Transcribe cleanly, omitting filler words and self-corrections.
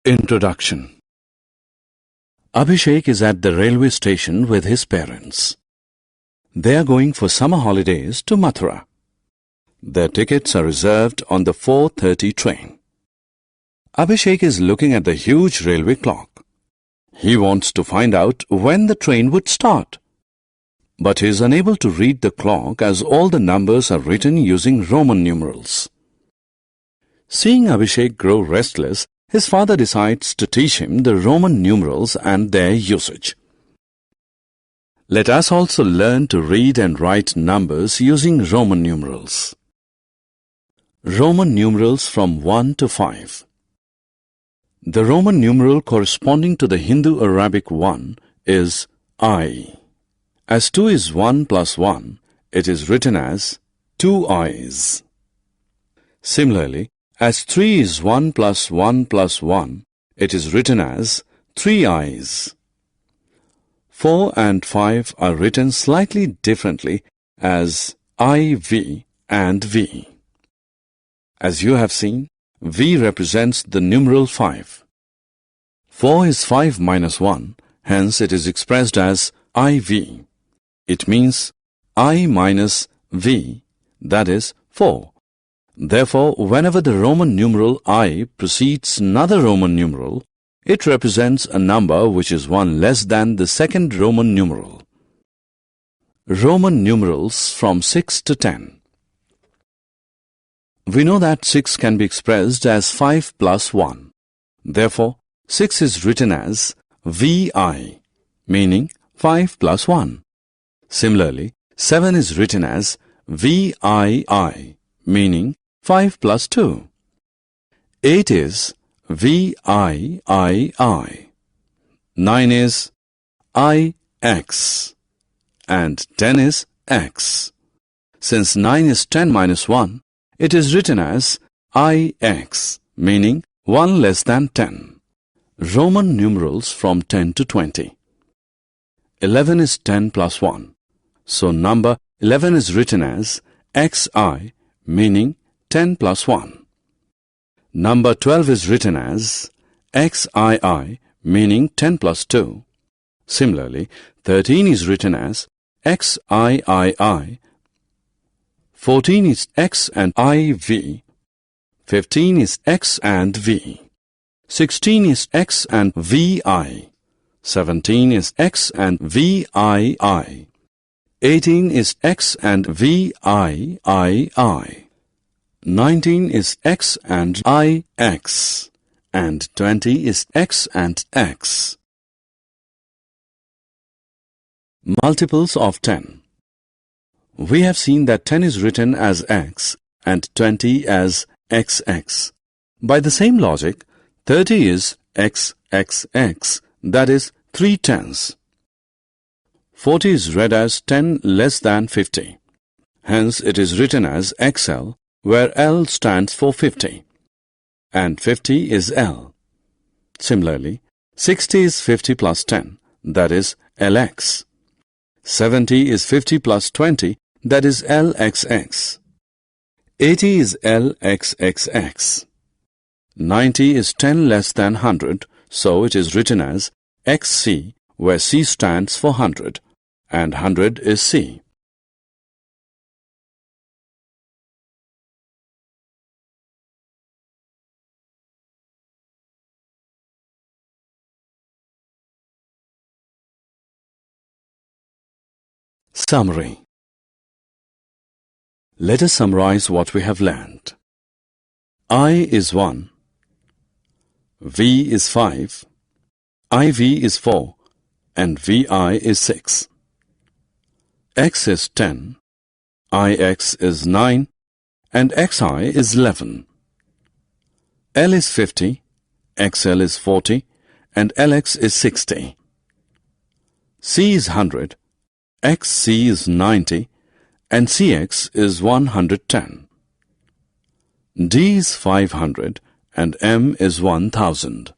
Introduction. Abhishek is at the railway station with his parents. They are going for summer holidays to Mathura. Their tickets are reserved on the 4:30 train. Abhishek is looking at the huge railway clock. He wants to find out when the train would start. But he is unable to read the clock as all the numbers are written using Roman numerals. Seeing Abhishek grow restless, his father decides to teach him the Roman numerals and their usage. Let us also learn to read and write numbers using Roman numerals. Roman numerals from 1 to 5. The Roman numeral corresponding to the Hindu-Arabic 1 is I. As 2 is 1 plus 1, it is written as 2 I's. Similarly, as 3 is 1 plus 1 plus 1, it is written as 3 I's. 4 and 5 are written slightly differently as IV and V. As you have seen, V represents the numeral 5. 4 is 5 minus 1, hence it is expressed as IV. It means I minus V, that is 4. Therefore, whenever the Roman numeral I precedes another Roman numeral, it represents a number which is one less than the second Roman numeral. Roman numerals from 6 to 10. We know that 6 can be expressed as 5 plus 1. Therefore, 6 is written as VI, meaning 5 plus 1. Similarly, 7 is written as VII, meaning 5 plus 2. 8 is VIII. 9 is IX. And 10 is X. Since 9 is 10 minus 1, it is written as IX, meaning 1 less than 10. Roman numerals from 10 to 20. 11 is 10 plus 1. So number 11 is written as XI, meaning 10 plus 1. Number 12 is written as XII, meaning 10 plus 2. Similarly, 13 is written as XIII. 14 is X and IV. 15 is X and V. 16 is X and VI. 17 is X and VII. 18 is X and VIII. 19 is X and IX, and 20 is X and X. Multiples of 10. We have seen that 10 is written as X and 20 as XX. By the same logic, 30 is XXX, that is 3 tens. 40 is read as 10 less than 50. Hence, it is written as XL, where L stands for 50, and 50 is L. Similarly, 60 is 50 plus 10, that is LX. 70 is 50 plus 20, that is LXX. 80 is LXXX. 90 is 10 less than 100, so it is written as XC, where C stands for 100, and 100 is C. Summary. Let us summarize what we have learned. I is 1, V is 5, IV is 4, and VI is 6. X is 10, IX is 9, and XI is 11. L is 50, XL is 40, and LX is 60. C is 100, XC is 90, and CX is 110. D is 500, and M is 1000.